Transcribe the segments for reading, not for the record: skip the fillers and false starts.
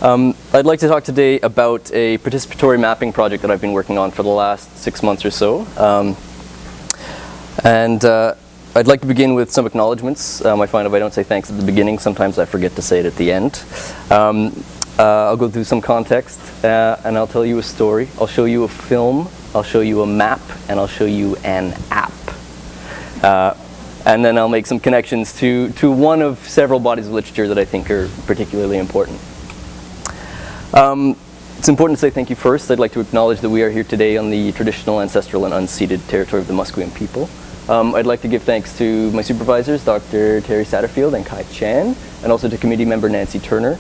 I'd like to talk today about a participatory mapping project that I've been working on for the last 6 months or so. I'd like to begin with some acknowledgements. I find if I don't say thanks at the beginning, sometimes I forget to say it at the end. I'll go through some context and I'll tell you a story. I'll show you a film, I'll show you a map, and I'll show you an app. And then I'll make some connections to one of several bodies of literature that I think are particularly important. It's important to say thank you first. I'd like to acknowledge that we are here today on the traditional, ancestral, and unceded territory of the Musqueam people. I'd like to give thanks to my supervisors, Dr. Terry Satterfield and Kai Chan, and also to committee member Nancy Turner,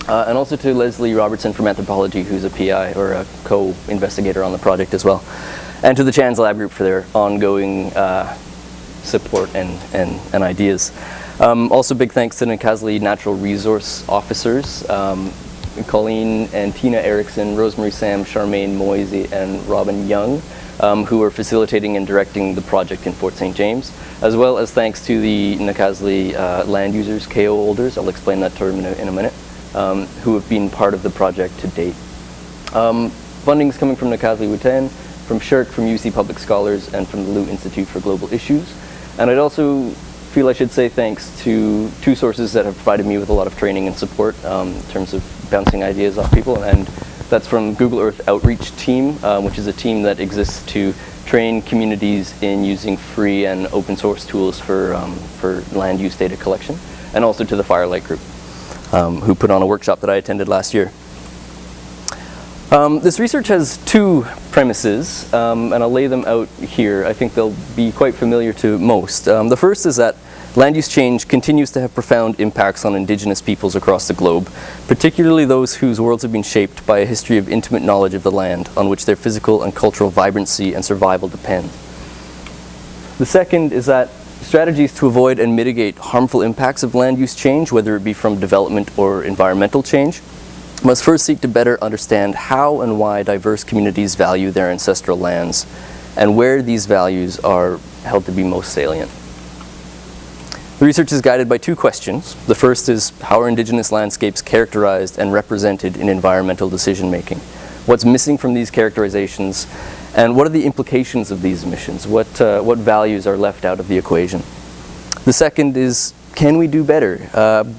and also to Leslie Robertson from Anthropology, who's a PI or a co-investigator on the project as well, and to the Chan's Lab Group for their ongoing support and ideas. Also big thanks to Nacasli Natural Resource Officers, Colleen and Tina Erickson, Rosemary Sam, Charmaine Moisey, and Robin Young, who are facilitating and directing the project in Fort St. James, as well as thanks to the Nacasli land users, KO holders, I'll explain that term in a minute, who have been part of the project to date. Funding is coming from Nacasli Wutan, from SHIRC, from UC Public Scholars, and from the Lu Institute for Global Issues. And I'd also feel I should say thanks to two sources that have provided me with a lot of training and support in terms of bouncing ideas off people, and that's from Google Earth Outreach Team, which is a team that exists to train communities in using free and open source tools for land use data collection, and also to the Firelight Group, who put on a workshop that I attended last year. This research has two premises, and I'll lay them out here. I think they'll be quite familiar to most. The first is that land use change continues to have profound impacts on Indigenous peoples across the globe, particularly those whose worlds have been shaped by a history of intimate knowledge of the land on which their physical and cultural vibrancy and survival depend. The second is that strategies to avoid and mitigate harmful impacts of land use change, whether it be from development or environmental change, must first seek to better understand how and why diverse communities value their ancestral lands and where these values are held to be most salient. The research is guided by two questions. The first is, how are Indigenous landscapes characterized and represented in environmental decision making? What's missing from these characterizations, and what are the implications of these omissions? What values are left out of the equation? The second is, can we do better?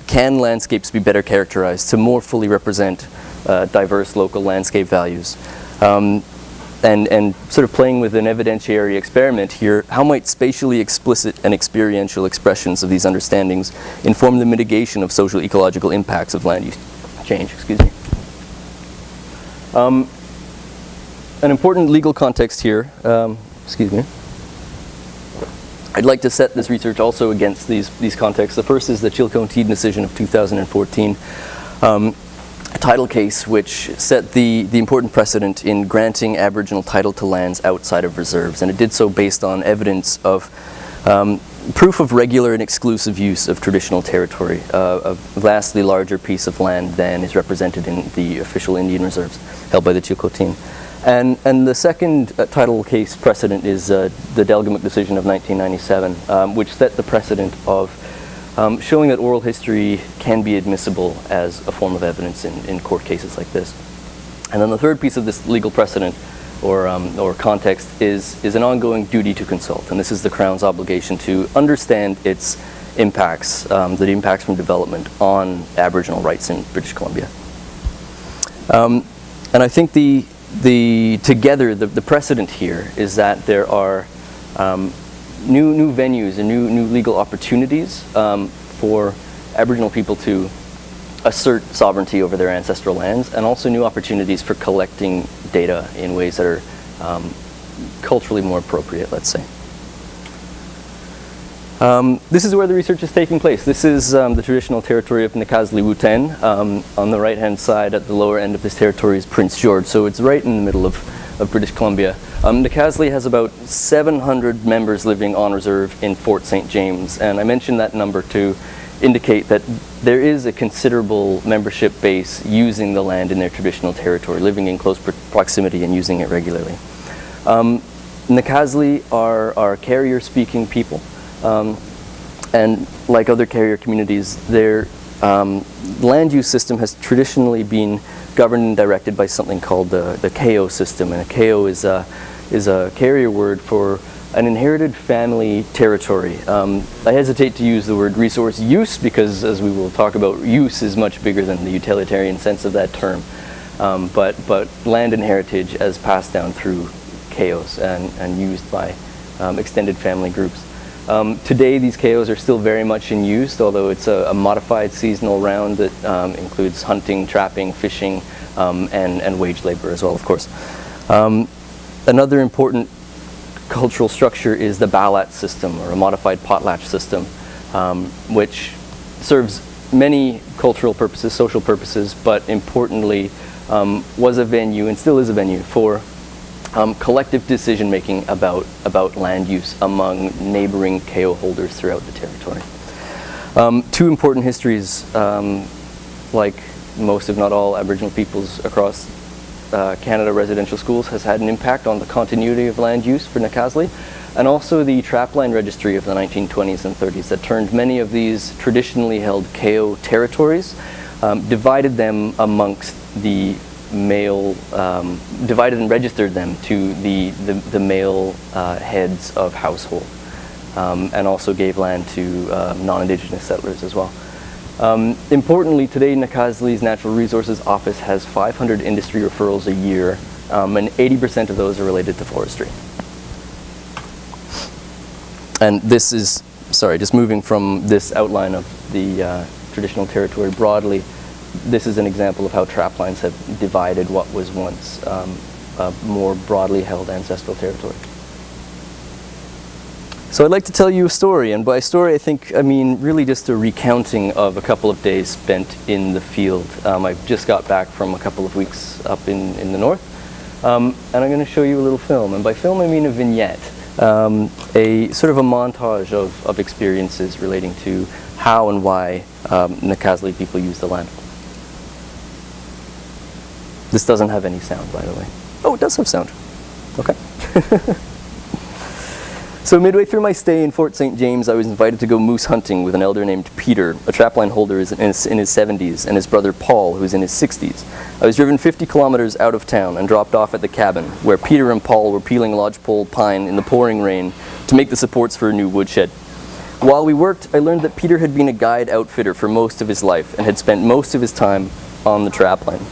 Can landscapes be better characterized to more fully represent diverse local landscape values? And sort of playing with an evidentiary experiment here, how might spatially explicit and experiential expressions of these understandings inform the mitigation of social ecological impacts of land use change? Excuse me. An important legal context here, excuse me. I'd like to set this research also against these contexts. The first is the Chilcotin decision of 2014. A title case which set the important precedent in granting Aboriginal title to lands outside of reserves, and it did so based on evidence of proof of regular and exclusive use of traditional territory, a vastly larger piece of land than is represented in the official Indian reserves held by the Chilcotin. And the second title case precedent is the Delgamuukw decision of 1997, which set the precedent of showing that oral history can be admissible as a form of evidence in court cases like this. And then the third piece of this legal precedent or context is an ongoing duty to consult, and this is the Crown's obligation to understand its impacts, the impacts from development on Aboriginal rights in British Columbia. And I think the precedent here is that there are new venues and new legal opportunities for Aboriginal people to assert sovereignty over their ancestral lands, and also new opportunities for collecting data in ways that are culturally more appropriate, let's say. This is where the research is taking place. This is the traditional territory of Nacasli Wutan. On the right-hand side, at the lower end of this territory, is Prince George, so it's right in the middle of British Columbia. Nacasli has about 700 members living on reserve in Fort St. James, and I mentioned that number to indicate that there is a considerable membership base using the land in their traditional territory, living in close proximity and using it regularly. Nacasli are carrier-speaking people, and like other carrier communities, their land use system has traditionally been governed and directed by something called the KO system, and a KO is a carrier word for an inherited family territory. I hesitate to use the word resource use because, as we will talk about, use is much bigger than the utilitarian sense of that term. But land and heritage as passed down through KOs and used by extended family groups. Today these KOs are still very much in use, although it's a modified seasonal round that includes hunting, trapping, fishing, and wage labor as well, of course. Another important cultural structure is the balat system, or a modified potlatch system, which serves many cultural purposes, social purposes, but importantly was a venue, and still is a venue, for collective decision making about land use among neighboring KO holders throughout the territory. Two important histories, like most if not all Aboriginal peoples across Canada residential schools, has had an impact on the continuity of land use for Nacazli, and also the trapline registry of the 1920s and 30s that turned many of these traditionally held KO territories, divided them amongst the male, divided and registered them to the male heads of household, and also gave land to non-Indigenous settlers as well. Importantly, today Nacazli's Natural Resources Office has 500 industry referrals a year, and 80% of those are related to forestry. And this is, sorry, just moving from this outline of the traditional territory broadly, this is an example of how traplines have divided what was once a more broadly held ancestral territory. So I'd like to tell you a story, and by story I mean really just a recounting of a couple of days spent in the field. I just got back from a couple of weeks up in the north, and I'm going to show you a little film, and by film I mean a vignette, a sort of a montage of experiences relating to how and why Nacazli people use the land. This doesn't have any sound, by the way. Oh, it does have sound. Okay. So midway through my stay in Fort St. James, I was invited to go moose hunting with an elder named Peter, a trapline holder in his 70s, and his brother Paul, who's in his 60s. I was driven 50 kilometers out of town and dropped off at the cabin, where Peter and Paul were peeling lodgepole pine in the pouring rain to make the supports for a new woodshed. While we worked, I learned that Peter had been a guide outfitter for most of his life and had spent most of his time on the trapline.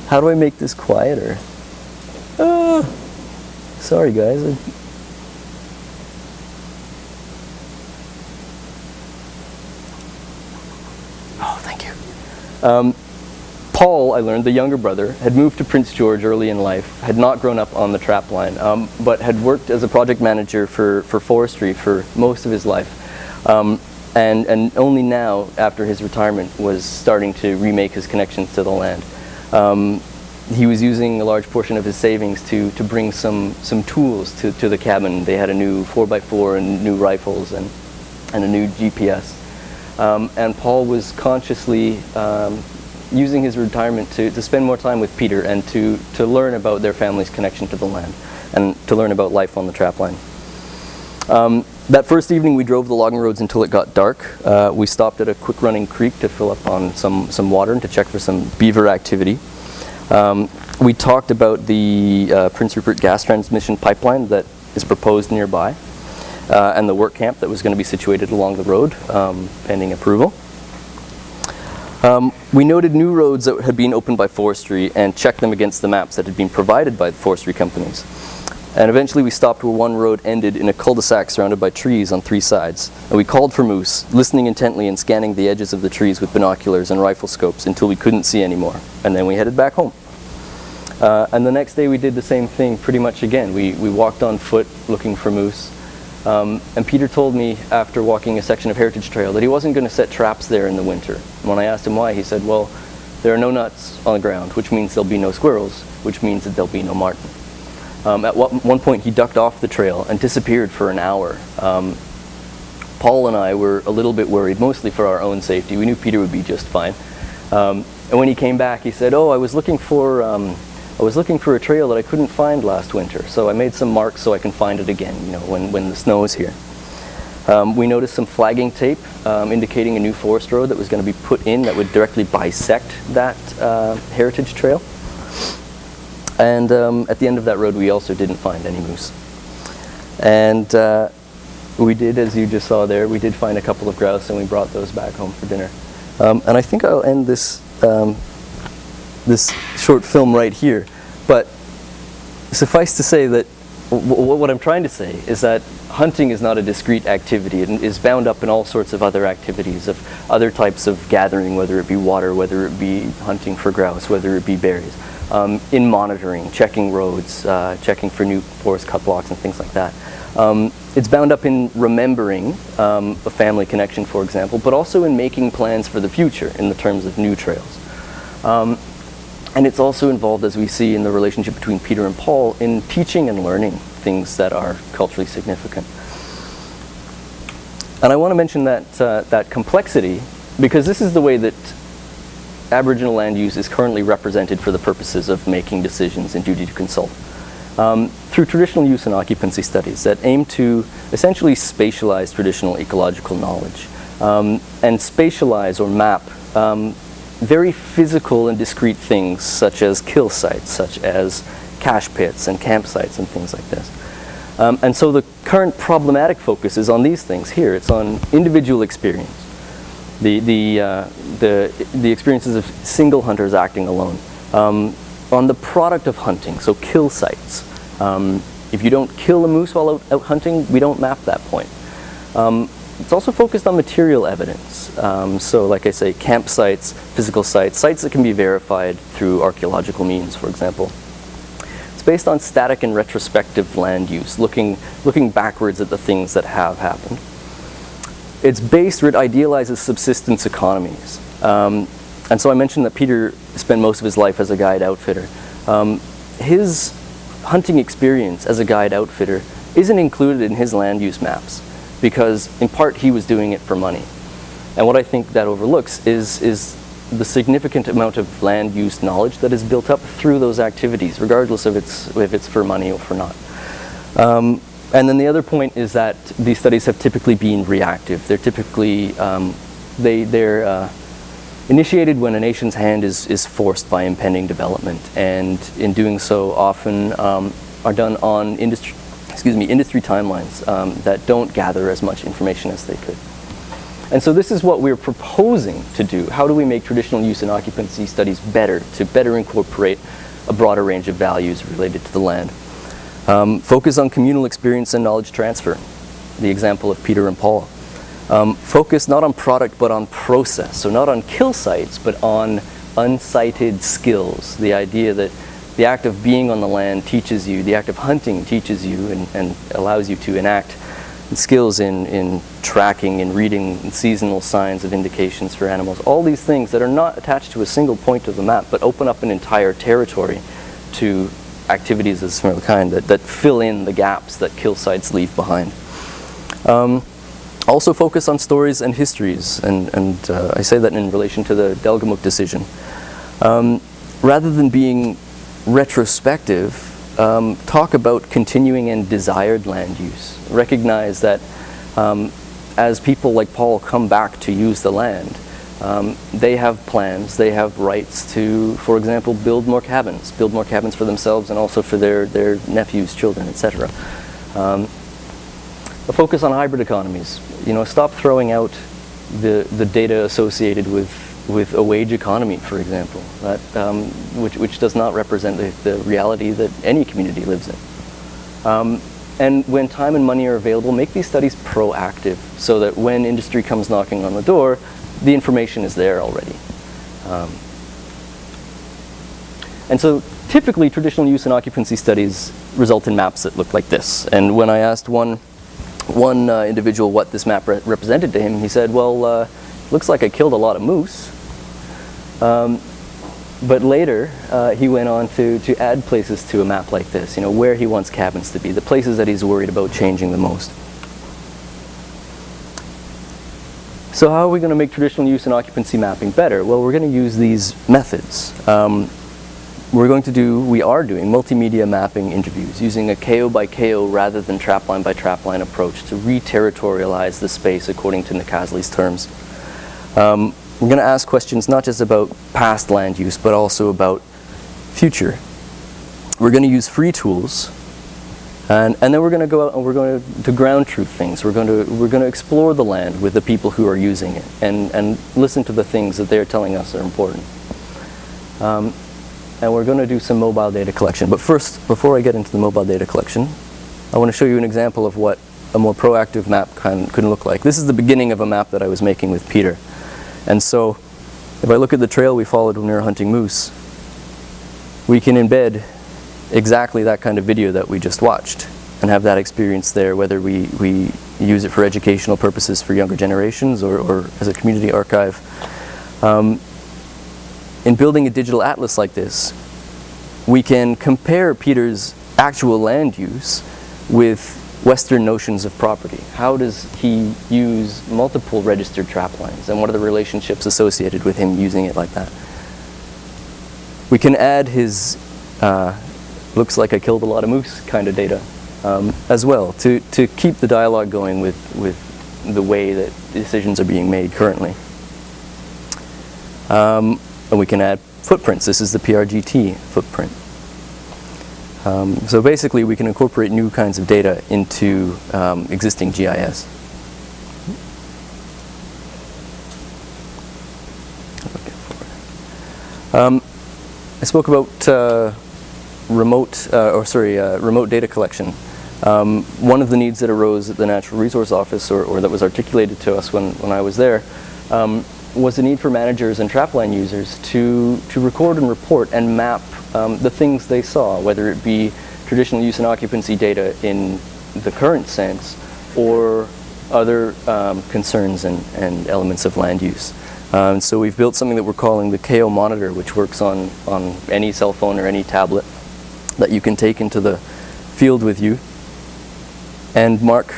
How do I make this quieter? Sorry guys. Oh, thank you. Paul, I learned, the younger brother, had moved to Prince George early in life, had not grown up on the trapline, but had worked as a project manager for forestry for most of his life. And only now, after his retirement, was starting to remake his connections to the land. He was using a large portion of his savings to bring some tools to the cabin. They had a new 4x4 and new rifles and a new GPS. And Paul was consciously using his retirement to spend more time with Peter and to learn about their family's connection to the land and to learn about life on the trapline. That first evening we drove the logging roads until it got dark. We stopped at a quick running creek to fill up on some water and to check for some beaver activity. We talked about the Prince Rupert gas transmission pipeline that is proposed nearby, and the work camp that was going to be situated along the road, pending approval. We noted new roads that had been opened by forestry and checked them against the maps that had been provided by the forestry companies. And eventually we stopped where one road ended in a cul-de-sac surrounded by trees on 3 sides. And we called for moose, listening intently and scanning the edges of the trees with binoculars and rifle scopes until we couldn't see anymore. And then we headed back home. And the next day we did the same thing pretty much again. We walked on foot looking for moose. And Peter told me after walking a section of Heritage Trail that he wasn't going to set traps there in the winter. And when I asked him why, he said, well, there are no nuts on the ground, which means there'll be no squirrels, which means that there'll be no marten. At one point he ducked off the trail and disappeared for an hour. Paul and I were a little bit worried, mostly for our own safety. We knew Peter would be just fine. And when he came back, he said, oh, I was looking for a trail that I couldn't find last winter, so I made some marks so I can find it again, you know, when the snow is here. We noticed some flagging tape indicating a new forest road that was going to be put in that would directly bisect that heritage trail. And at the end of that road, we also didn't find any moose. And we did, as you just saw there, we did find a couple of grouse, and we brought those back home for dinner. And I think I'll end this this short film right here. But suffice to say that what I'm trying to say is that hunting is not a discrete activity. It is bound up in all sorts of other activities, of other types of gathering, whether it be water, whether it be hunting for grouse, whether it be berries, in monitoring, checking roads, checking for new forest cut blocks and things like that. It's bound up in remembering a family connection, for example, but also in making plans for the future in the terms of new trails. And it's also involved, as we see in the relationship between Peter and Paul, in teaching and learning things that are culturally significant. And I want to mention that, that complexity, because this is the way that Aboriginal land use is currently represented for the purposes of making decisions and duty to consult. Through traditional use and occupancy studies that aim to essentially spatialize traditional ecological knowledge and spatialize or map very physical and discrete things such as kill sites, such as cache pits and campsites and things like this. And so the current problematic focus is on these things here. It's on individual experience, the experiences of single hunters acting alone, on the product of hunting, so kill sites. If you don't kill a moose while out hunting, we don't map that point. It's also focused on material evidence. So like I say, campsites, physical sites, sites that can be verified through archaeological means, for example. It's based on static and retrospective land use, looking backwards at the things that have happened. It's based, or it idealizes subsistence economies. And so I mentioned that Peter spent most of his life as a guide outfitter. His hunting experience as a guide outfitter isn't included in his land use maps, because in part he was doing it for money. And what I think that overlooks is the significant amount of land use knowledge that is built up through those activities, regardless of if it's for money or for not. And then the other point is that these studies have typically been reactive. They're typically, they're initiated when a nation's hand is forced by impending development, and in doing so often are done on industry timelines that don't gather as much information as they could. And so this is what we're proposing to do. How do we make traditional use and occupancy studies better, to better incorporate a broader range of values related to the land? Focus on communal experience and knowledge transfer, the example of Peter and Paul. Focus not on product but on process, so not on kill sites but on unsighted skills, the idea that the act of being on the land teaches you, the act of hunting teaches you and allows you to enact skills in tracking and reading seasonal signs of indications for animals. All these things that are not attached to a single point of the map but open up an entire territory to activities of a similar kind that fill in the gaps that kill sites leave behind. Also focus on stories and histories, and I say that in relation to the Delgamuukw decision. Rather than being retrospective, talk about continuing and desired land use. Recognize that as people like Paul come back to use the land, they have plans, they have rights to, for example, build more cabins for themselves and also for their nephews, children, etc. A focus on hybrid economies. You know, stop throwing out the data associated with a wage economy, for example, that, which does not represent the reality that any community lives in. And when time and money are available, make these studies proactive so that when industry comes knocking on the door, the information is there already. And so typically traditional use and occupancy studies result in maps that look like this. And when I asked one individual what this map represented to him, he said, well, looks like I killed a lot of moose. But later, he went on to add places to a map like this, you know, where he wants cabins to be, the places that he's worried about changing the most. So how are we going to make traditional use and occupancy mapping better? Well, we're going to use these methods. we are doing multimedia mapping interviews using a KO by KO rather than trapline by trapline approach to re-territorialize the space according to Nakasli's terms. We're going to ask questions not just about past land use, but also about future. We're going to use free tools, and then we're going to go out and we're going to ground truth things. We're going to explore the land with the people who are using it, and listen to the things that they're telling us are important. And we're going to do some mobile data collection. But first, before I get into the mobile data collection, I want to show you an example of what a more proactive map could look like. This is the beginning of a map that I was making with Peter. And so, if I look at the trail we followed when we were hunting moose, we can embed exactly that kind of video that we just watched and have that experience there, whether we use it for educational purposes for younger generations or as a community archive. In building a digital atlas like this, we can compare Peter's actual land use with Western notions of property. How does he use multiple registered trap lines, and what are the relationships associated with him using it like that? We can add his looks like I killed a lot of moose kind of data as well to keep the dialogue going with the way that decisions are being made currently. And we can add footprints. This is the PRGT footprint. So basically we can incorporate new kinds of data into existing GIS. I spoke about remote data collection. One of the needs that arose at the Natural Resource Office, or that was articulated to us when I was there, was the need for managers and trapline users to record and report and map the things they saw, whether it be traditional use and occupancy data in the current sense or other concerns and elements of land use. So we've built something that we're calling the KO monitor, which works on any cell phone or any tablet that you can take into the field with you and mark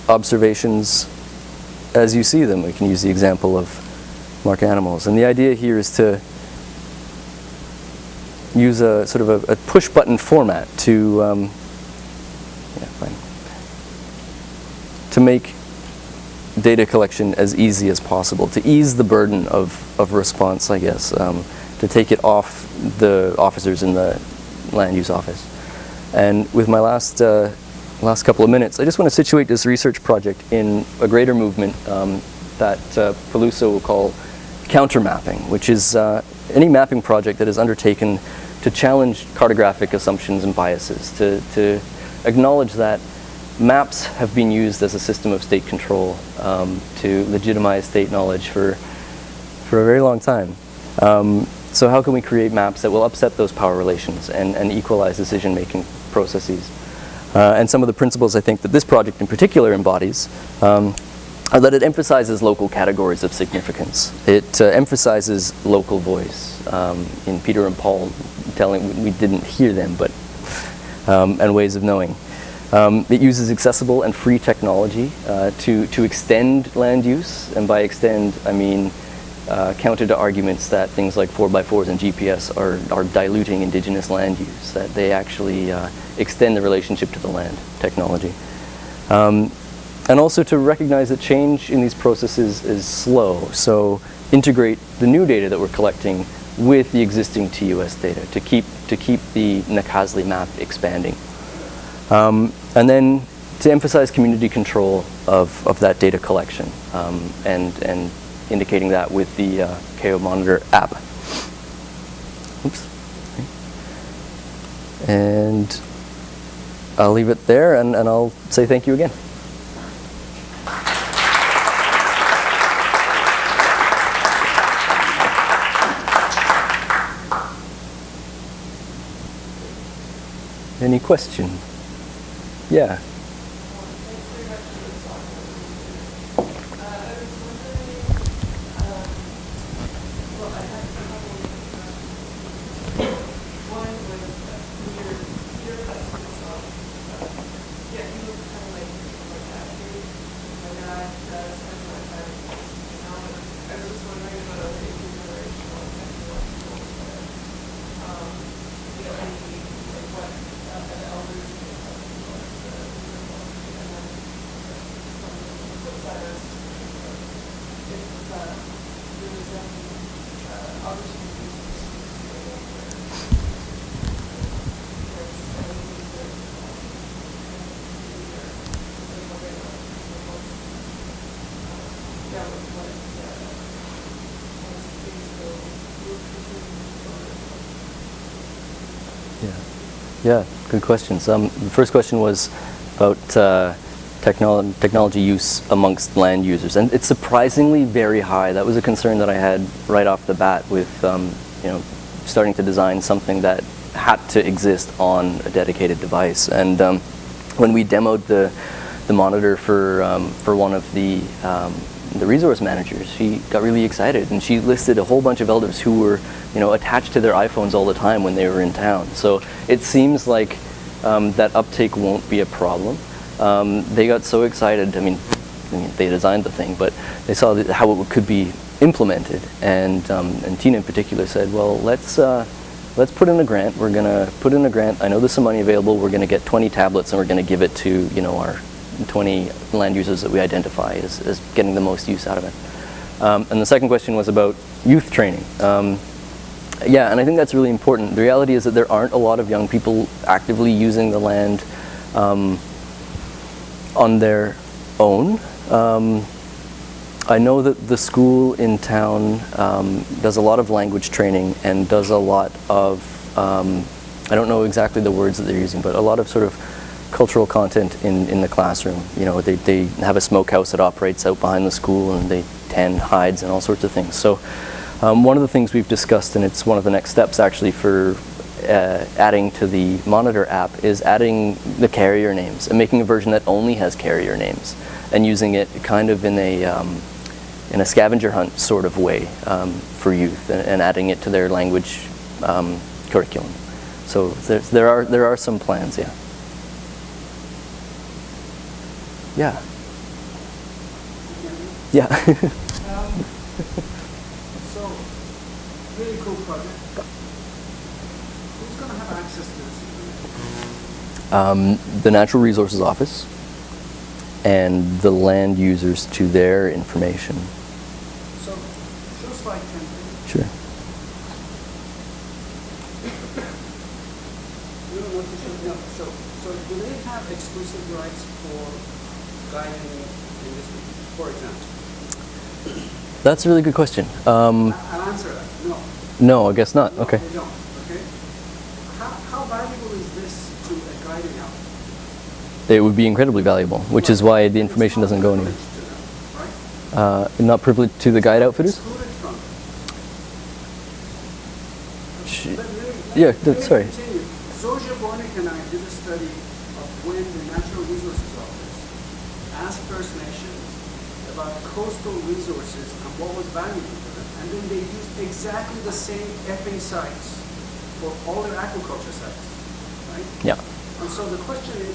observations as you see them. We can use the example of mark animals. And the idea here is to use a sort of a push button format to make data collection as easy as possible, to ease the burden of response, I guess, to take it off the officers in the land use office. And with my last couple of minutes, I just want to situate this research project in a greater movement that Peluso will call counter-mapping, which is any mapping project that is undertaken to challenge cartographic assumptions and biases, to acknowledge that maps have been used as a system of state control to legitimize state knowledge for a very long time. So how can we create maps that will upset those power relations and equalize decision-making processes? And some of the principles I think that this project in particular embodies are that it emphasizes local categories of significance. It emphasizes local voice. In Peter and Paul telling, we didn't hear them, but and ways of knowing. It uses accessible and free technology to extend land use, and by extend I mean counter to arguments that things like 4x4s and GPS are diluting indigenous land use, that they actually extend the relationship to the land technology. And also to recognize that change in these processes is slow, so integrate the new data that we're collecting with the existing TUS data to keep the Nakasli map expanding. And then to emphasize community control of that data collection and indicating that with the KO Monitor app. Oops. And I'll leave it there and I'll say thank you again. Any question? Yeah. Yeah, good questions. The first question was about technology use amongst land users, and it's surprisingly very high. That was a concern that I had right off the bat with starting to design something that had to exist on a dedicated device. And when we demoed the monitor for one of the resource managers, she got really excited, and she listed a whole bunch of elders who were attached to their iPhones all the time when they were in town. So it seems like that uptake won't be a problem. They got so excited. I mean, they designed the thing, but they saw how it could be implemented. And Tina in particular said, "Well, let's put in a grant. We're gonna put in a grant. I know there's some money available. We're gonna get 20 tablets, and we're gonna give it to our 20 land users that we identify as getting the most use out of it." And the second question was about youth training. Yeah, and I think that's really important. The reality is that there aren't a lot of young people actively using the land on their own. I know that the school in town does a lot of language training and does a lot of, I don't know exactly the words that they're using, but a lot of sort of cultural content in the classroom. They have a smokehouse that operates out behind the school, and they tan hides and all sorts of things. So one of the things we've discussed, and it's one of the next steps actually for adding to the monitor app, is adding the carrier names and making a version that only has carrier names and using it kind of in a scavenger hunt sort of way for youth, and adding it to their language curriculum. So there are some plans, yeah. Yeah. Yeah. So, really cool project. Who's going to have access to this? The Natural Resources Office and the land users to their information. So, show slide 10. Sure. You don't want to show? No. So do they have exclusive rights for guiding in this, for example? That's a really good question. I'll answer that. No. No, I guess not. No, Okay. they don't. Okay. How valuable is this to a guiding outfit? It would be incredibly valuable, which is why the information doesn't go anywhere. Right? Not privileged to the guide outfitters? Excluded from it. Yeah, Let me sorry. continue. Zsuzsa Bornik and I did a study of when the Natural Resources Office asked First Nations about coastal resources and what was valuable to them, and then they used exactly the same effing sites for all their aquaculture sites, right? Yeah. And so the question is,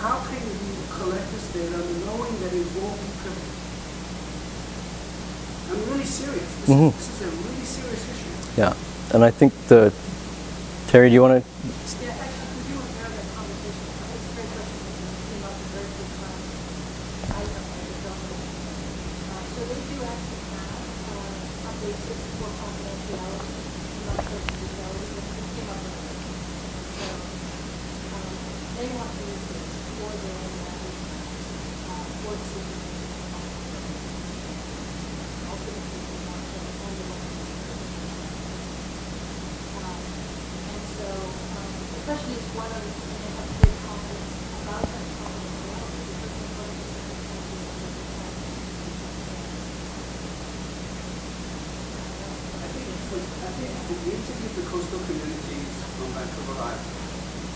how can you collect this data knowing that it won't be privileged? I'm really serious. This is a really serious issue. Yeah. And I think Terry, do you want to? Yeah, actually, we do have that conversation. It's a great question. It came up at very good time. I don't know. So they do actually have a basis for confidentiality. I'm not sure if you know, but it came up with it. So they want to use this for their own language, for the city. Ultimately, they want to own the language. And so the question is whether they have great confidence about that confidentiality, because of what the I think if we interviewed the coastal communities on Vancouver Island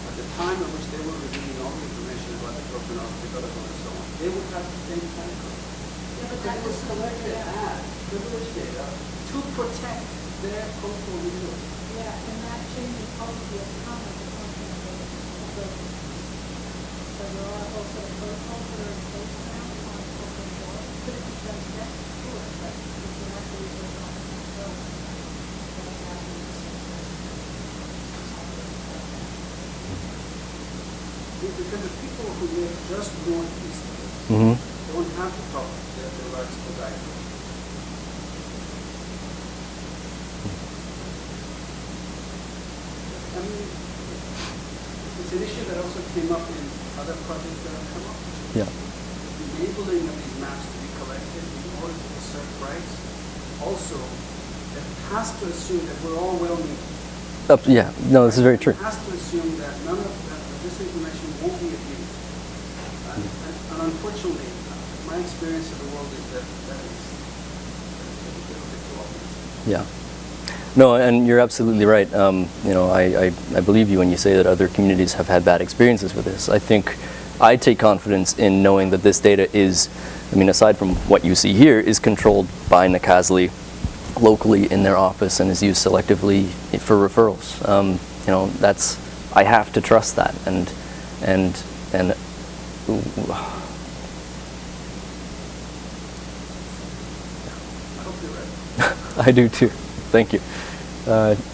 at the time at which they were revealing all the information about the broken off development and so on, they would have the same category. Yeah, but that was collected as privileged data to protect their coastal resources. yeah, and that changing policy has come as a function of those. So there are also protocols that are in place now on coastal shore. Could it be done next? Sure, but it's an actual resource office as well. Because the people who live just northeast of it don't have to talk their rights to guide. I mean, it's an issue that also came up in other projects that have come up. Yeah. The enabling of these maps to be collected in order to assert rights also it has to assume that we're all well-meaning. Yeah, no, this is very true. It has to assume that none of this information won't be abused. And unfortunately, my experience of the world is that that is a little bit too obvious. Yeah. No, and you're absolutely right. You know, I believe you when you say that other communities have had bad experiences with this. I think I take confidence in knowing that this data is, I mean, aside from what you see here, is controlled by Nacasli locally in their office and is used selectively for referrals. You know, that's, I have to trust that, and ooh. I hope you're right. I do too. Thank you.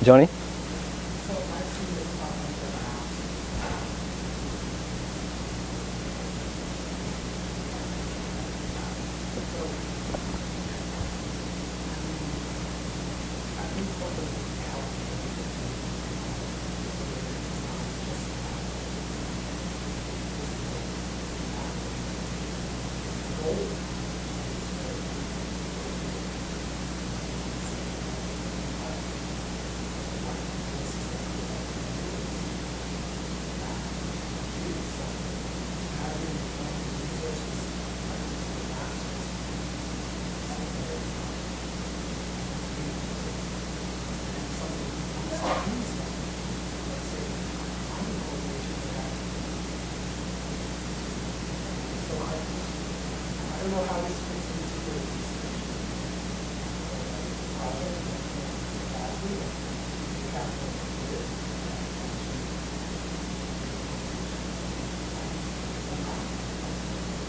Johnny?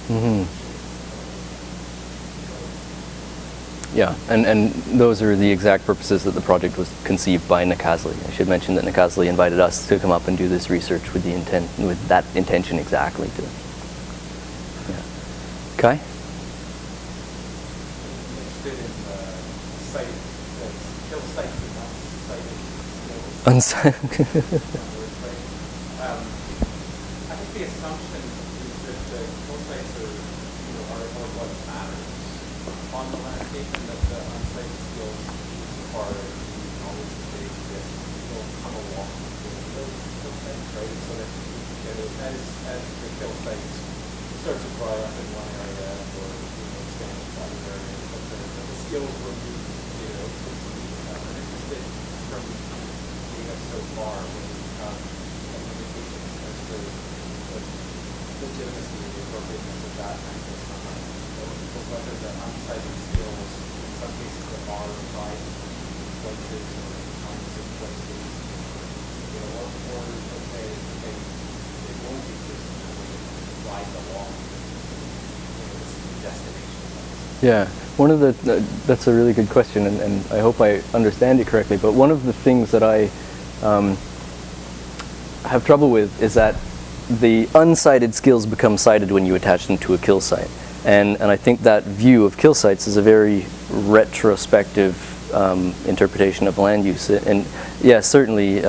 Mm-hmm. Yeah, and those are the exact purposes that the project was conceived by Nacasli. I should mention that Nacasli invited us to come up and do this research with that intention exactly. Yeah. Kai? Unsighted. I think the assumption is that the kill sites are what matters. On the landscaping that the unsighted skills are always they exist, will come along with those kill sites, right? So that as the kill sites start to dry up in one area or expand in other areas, but the skills will be I'm interested from data so far when you have indications as to the legitimacy and the appropriateness of that kind of stuff. So whether the unsighted skills, in some cases that are applied in places or in kinds of places, or okay, it won't be just ride along this destination. Yeah, one of that's a really good question, and I hope I understand it correctly, but one of the things that I have trouble with is that the unsighted skills become sighted when you attach them to a kill site. And I think that view of kill sites is a very retrospective interpretation of land use. And yeah, certainly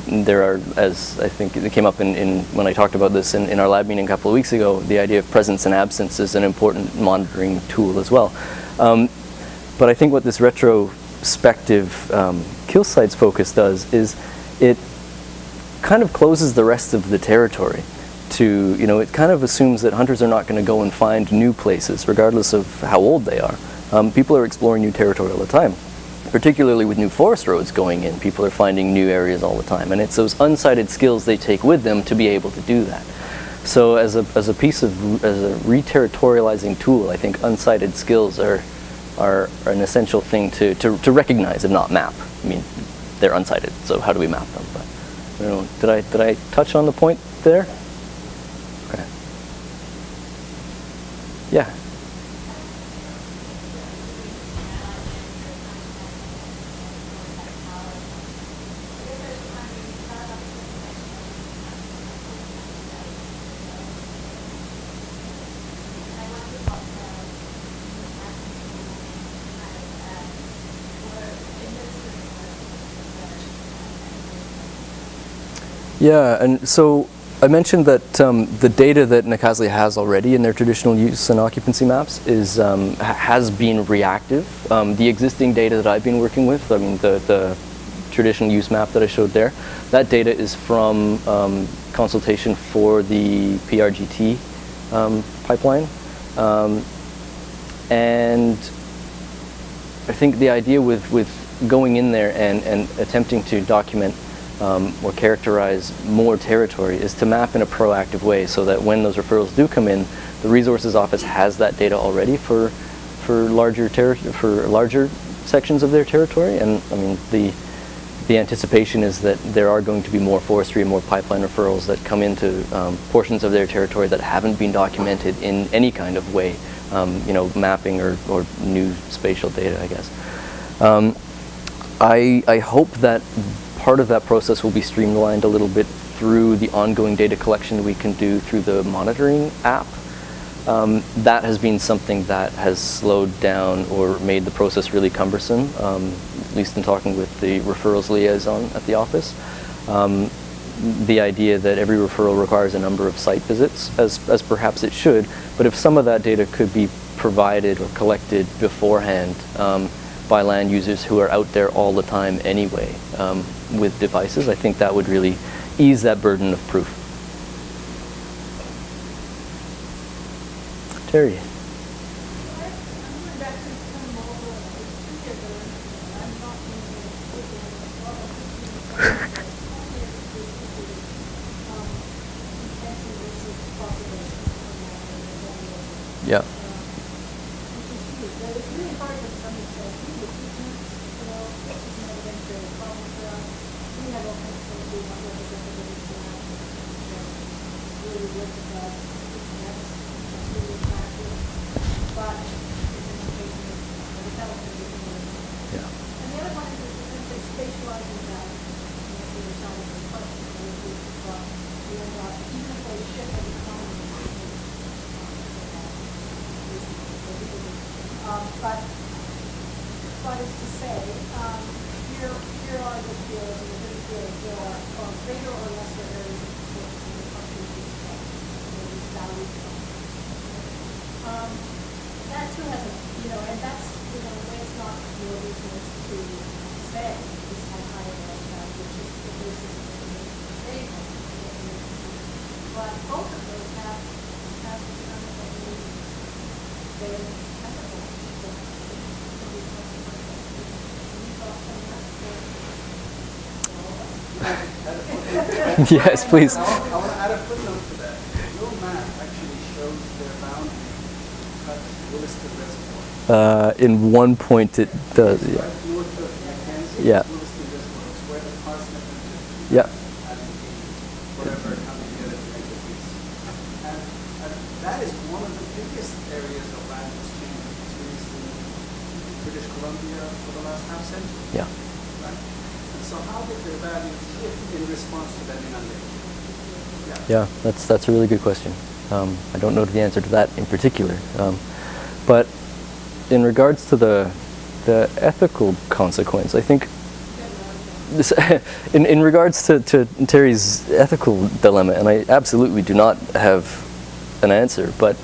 there are, as I think it came up in when I talked about this in our lab meeting a couple of weeks ago, the idea of presence and absence is an important monitoring tool as well. But I think what this retrospective kill sites focus does is it kind of closes the rest of the territory to, it kind of assumes that hunters are not going to go and find new places regardless of how old they are. People are exploring new territory all the time. Particularly with new forest roads going in, people are finding new areas all the time, and it's those unsighted skills they take with them to be able to do that. So as a re-territorializing tool, I think unsighted skills are an essential thing to recognize and not map. I mean, they're unsighted, so how do we map them? But I don't know, did I touch on the point there? Okay. Yeah. Yeah, and so I mentioned that the data that Nacasli has already in their traditional use and occupancy maps is has been reactive. The existing data that I've been working with, I mean the traditional use map that I showed there. That data is from consultation for the PRGT pipeline. And I think the idea with going in there and attempting to document or characterize more territory is to map in a proactive way, so that when those referrals do come in, the resources office has that data already for larger sections of their territory. And I mean, the anticipation is that there are going to be more forestry and more pipeline referrals that come into portions of their territory that haven't been documented in any kind of way, mapping or new spatial data, I guess. I hope that part of that process will be streamlined a little bit through the ongoing data collection we can do through the monitoring app. That has been something that has slowed down or made the process really cumbersome, at least in talking with the referrals liaison at the office. The idea that every referral requires a number of site visits, as perhaps it should, but if some of that data could be provided or collected beforehand by land users who are out there all the time anyway with devices, I think that would really ease that burden of proof. Terry. I'm going back to some more together. I'm not Yeah. It's really hard when somebody says, this is not against the problem for us. We have all kinds of things we want to represent really work with us. That's really attractive. But it's an indication of the development of the Yeah. And the other one is essentially spatializing that. So you're solving this question, even if they shift the economy, but is to say, here are the fields, and the fields, there are greater or lesser areas of importance in the country of these valued that too has a, and that's, in a way it's not your business to say this has higher value, which is the basis of the table. But both of those have very ethical. Yes, please. I want to add a footnote to that. Your map actually shows their boundary at Williston Reservoir. In one point it does, Right yeah. north of Mackenzie, Yeah. Williston Reservoir. It's where the parsnip and Yeah. whatever coming together to make the piece. And that is one of the biggest areas of land exchange experienced in British Columbia for the last half century. Yeah. Right? And so how did their values shift in response to that inundation? Yeah, that's a really good question. I don't know the answer to that in particular, but in regards to the ethical consequence, I think this, in regards to Terry's ethical dilemma, and I absolutely do not have an answer, but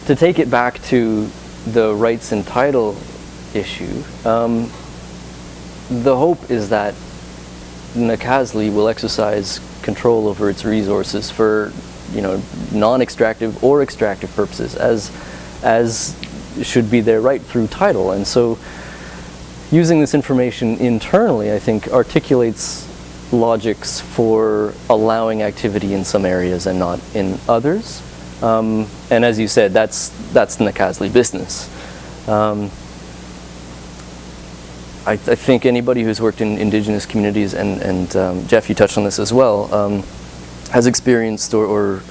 to take it back to the rights and title issue, the hope is that Nacasli will exercise control over its resources for, non-extractive or extractive purposes, as should be their right through title. And so, using this information internally, I think, articulates logics for allowing activity in some areas and not in others. And as you said, that's Nacasli business. I think anybody who's worked in indigenous communities, and Jeff, you touched on this as well, has experienced or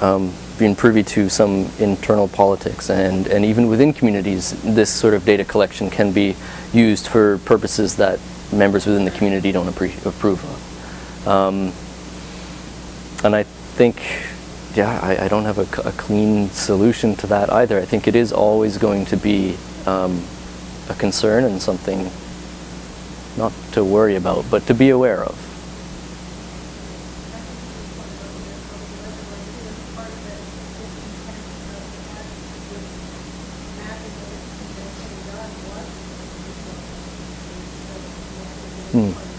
been privy to some internal politics, and even within communities, this sort of data collection can be used for purposes that members within the community don't approve of. And I think, I don't have a clean solution to that either. I think it is always going to be a concern and something not to worry about, but to be aware of. Mm.